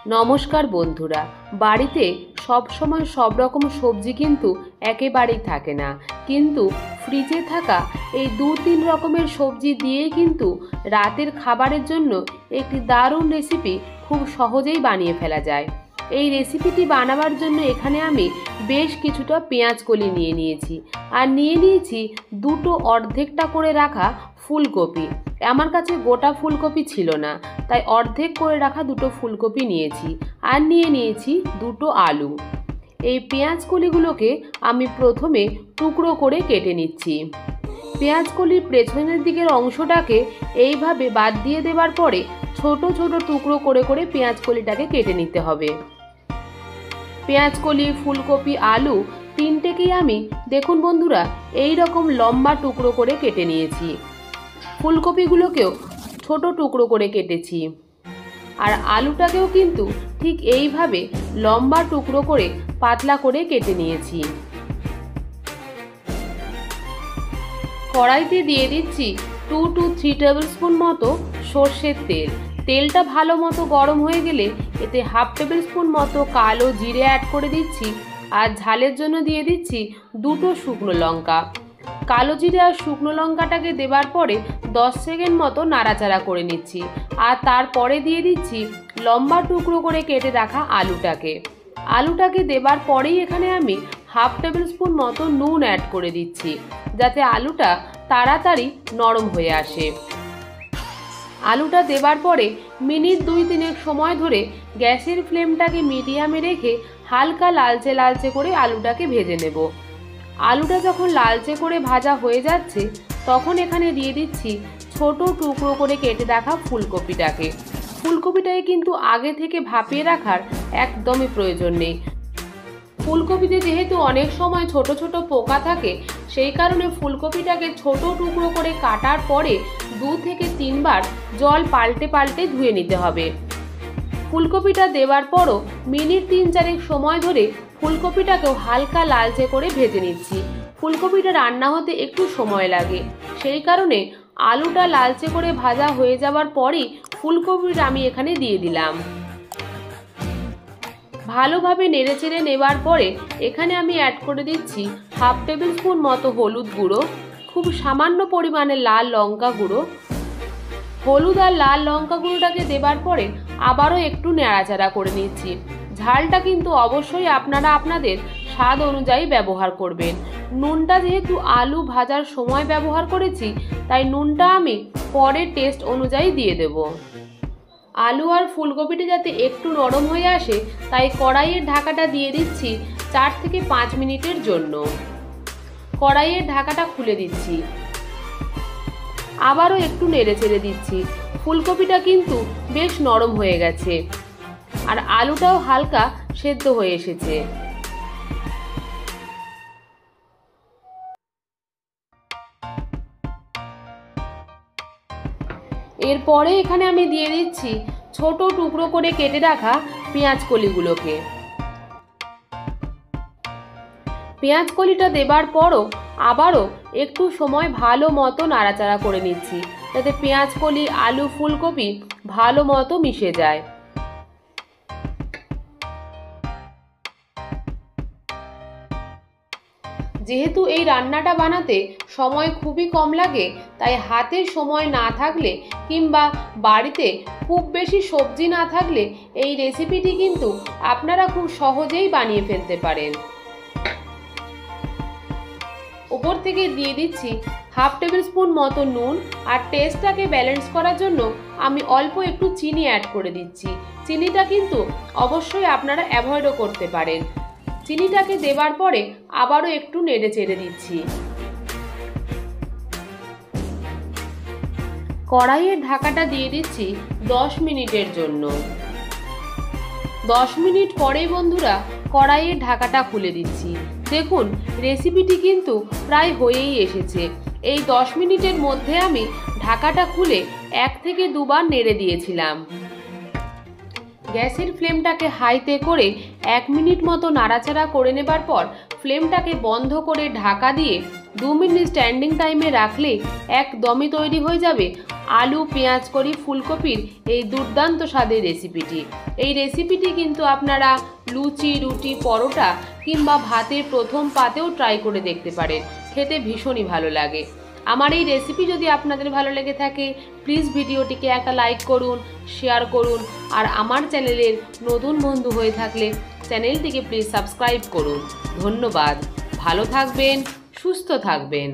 নমস্কার বন্ধুরা। বাড়িতে সব সময় সব রকম সবজি কিন্তু একেবারেই থাকে না, কিন্তু ফ্রিজে থাকা এই 2-3 রকমের সবজি দিয়ে কিন্তু রাতের খাবারের জন্য একটি দারুণ রেসিপি খুব সহজেই বানিয়ে ফেলা যায়। এই রেসিপিটি বানাবার জন্য এখানে আমি বেশ কিছুটা পেঁয়াজ কলি নিয়ে নিয়েছি, আর নিয়ে নিয়েছি দুটো অর্ধেকটা করে রাখা ফুলকপি। আমার কাছে গোটা ফুলকপি ছিল না, তাই অর্ধেক করে রাখা দুটো ফুলকপি নিয়েছি, আর নিয়ে নিয়েছি দুটো আলু। এই পেঁয়াজ কলিগুলোকে আমি প্রথমে টুকরো করে কেটে নিচ্ছি। পেঁয়াজ কলির পেছনের দিকের অংশটাকে এইভাবে বাদ দিয়ে দেবার পরে ছোট ছোট টুকরো করে করে পেঁয়াজ কলিটাকে কেটে নিতে হবে। পেঁয়াজ কলি, ফুলকপি, আলু তিনটেকেই আমি দেখুন বন্ধুরা এই রকম লম্বা টুকরো করে কেটে নিয়েছি। ফুলকপিগুলোকেও ছোট টুকরো করে কেটেছি, আর আলুটাকেও কিন্তু ঠিক এইভাবে লম্বা টুকরো করে পাতলা করে কেটে নিয়েছি। কড়াইতে দিয়ে দিচ্ছি 2 to 3 টেবিল স্পুন মতো সর্ষের তেল। তেলটা ভালো মতো গরম হয়ে গেলে এতে 1/2 টেবিল স্পুন মতো কালো জিরে অ্যাড করে দিচ্ছি, আর ঝালের জন্য দিয়ে দিচ্ছি দুটো শুকনো লঙ্কা। কালো জিরে আর শুকনো লঙ্কাটাকে দেবার পরে 10 সেকেন্ড মতো নাড়াচাড়া করে নিচ্ছি, আর তারপরে দিয়ে দিচ্ছি লম্বা টুকরো করে কেটে রাখা আলুটাকে দেবার পরেই এখানে আমি 1/2 টেবিল স্পুন মতো নুন অ্যাড করে দিচ্ছি, যাতে আলুটা তাড়াতাড়ি নরম হয়ে আসে। আলুটা দেবার পরে মিনিট 2-3 সময় ধরে গ্যাসের ফ্লেমটাকে মিডিয়ামে রেখে হালকা লালচে লালচে করে আলুটাকে ভেজে নেব। আলুটা যখন লালচে করে ভাজা হয়ে যাচ্ছে তখন এখানে দিয়ে দিচ্ছি ছোট টুকরো করে কেটে রাখা ফুলকপিটাকে কিন্তু আগে থেকে ভাপিয়ে রাখার একদমই প্রয়োজন নেই। ফুলকপিতে যেহেতু অনেক সময় ছোট ছোট পোকা থাকে, সেই কারণে ফুলকপিটাকে ছোট টুকরো করে কাটার পরে 2 থেকে 3 বার জল পাল্টে পাল্টে ধুয়ে নিতে হবে। ফুলকপিটা দেওয়ার পরও মিনিট 3-4 সময় ধরে ফুলকপিটাকেও হালকা লালচে করে ভেজে নিচ্ছি। ফুলকপিটা রান্না হতে একটু সময় লাগে, সেই কারণে আলুটা লালচে করে ভাজা হয়ে যাওয়ার পরেই ফুলকপিটা আমি এখানে দিয়ে দিলাম। ভালোভাবে নেড়েচেড়ে নেবার পরে এখানে আমি অ্যাড করে দিচ্ছি 1/2 টেবিল স্পুন মতো হলুদ গুঁড়ো, খুব সামান্য পরিমাণে লাল লঙ্কা গুঁড়ো। হলুদ আর লাল লঙ্কা গুঁড়োটাকে দেবার পরে আবারও একটু নাড়াচাড়া করে নিচ্ছি। ঝালটা কিন্তু অবশ্যই আপনারা আপনাদের স্বাদ অনুযায়ী ব্যবহার করবেন। নুনটা যেহেতু আলু ভাজার সময় ব্যবহার করেছি, তাই নুনটা আমি পরে টেস্ট অনুযায়ী দিয়ে দেব। আলু আর ফুলকপিটা যাতে একটু নরম হয়ে আসে, তাই কড়াইয়ের ঢাকাটা দিয়ে দিচ্ছি 4 থেকে 5 মিনিটের জন্য। কড়াইয়ের ঢাকাটা খুলে দিচ্ছি, আবারও একটু নেড়ে চেড়ে দিচ্ছি। ফুলকপিটা কিন্তু বেশ নরম হয়ে গেছে, আর আলুটাও হালকা সেদ্ধ হয়ে এসেছে। এরপরে এখানে আমি দিয়ে দিচ্ছি ছোট টুকরো করে কেটে রাখা পেঁয়াজ কলিগুলোকে। পেঁয়াজ কলিটা দেবার পরও আবারও একটু সময় ভালো মতো নাড়াচাড়া করে নিচ্ছি, যাতে পেঁয়াজ কলি, আলু, ফুলকপি ভালো মতো মিশে যায়। যেহেতু এই রান্নাটা বানাতে সময় খুবই কম লাগে, তাই হাতে সময় না থাকলে কিংবা বাড়িতে খুব বেশি সবজি না থাকলে এই রেসিপিটি কিন্তু আপনারা খুব সহজেই বানিয়ে ফেলতে পারেন। উপর থেকে দিয়ে দিচ্ছি 1/2 টেবিল স্পুন মতো নুন, আর টেস্টটাকে ব্যালেন্স করার জন্য আমি অল্প একটু চিনি অ্যাড করে দিচ্ছি। চিনিটা কিন্তু অবশ্যই আপনারা অ্যাভয়েডও করতে পারেন। চিনিটাকে দেবার পরে আবারও একটু নেড়ে চেড়ে দিচ্ছি। কড়াইয়ের ঢাকাটা দিয়ে দিচ্ছি 10 মিনিটের জন্য। 10 মিনিট পরেই বন্ধুরা কড়াইয়ের ঢাকাটা খুলে দিচ্ছি। দেখুন রেসিপিটি কিন্তু প্রায় হয়েই এসেছে। এই 10 মিনিটের মধ্যে আমি ঢাকাটা খুলে 1 থেকে 2 বার নেড়ে দিয়েছিলাম। গ্যাসের ফ্লেমটাকে হাইতে করে 1 মিনিট মতো নাড়াচাড়া করে নেবার পর ফ্লেমটাকে বন্ধ করে ঢাকা দিয়ে 2 মিনিট স্ট্যান্ডিং টাইমে রাখলে একদমই তৈরি হয়ে যাবে আলু পেঁয়াজ কড়ি ফুলকপির এই দুর্দান্ত স্বাদের রেসিপিটি। এই রেসিপিটি কিন্তু আপনারা লুচি, রুটি, পরোটা কিংবা ভাতের প্রথম পাতেও ট্রাই করে দেখতে পারেন, খেতে ভীষণই ভালো লাগে। আমার এই রেসিপি যদি আপনাদের ভালো লেগে থাকে প্লিজ ভিডিওটিকে একটা লাইক করুন, শেয়ার করুন, আর আমার চ্যানেলের নতুন বন্ধু হয়ে থাকলে চ্যানেলটিকে প্লিজ সাবস্ক্রাইব করুন। ধন্যবাদ। ভালো থাকবেন, সুস্থ থাকবেন।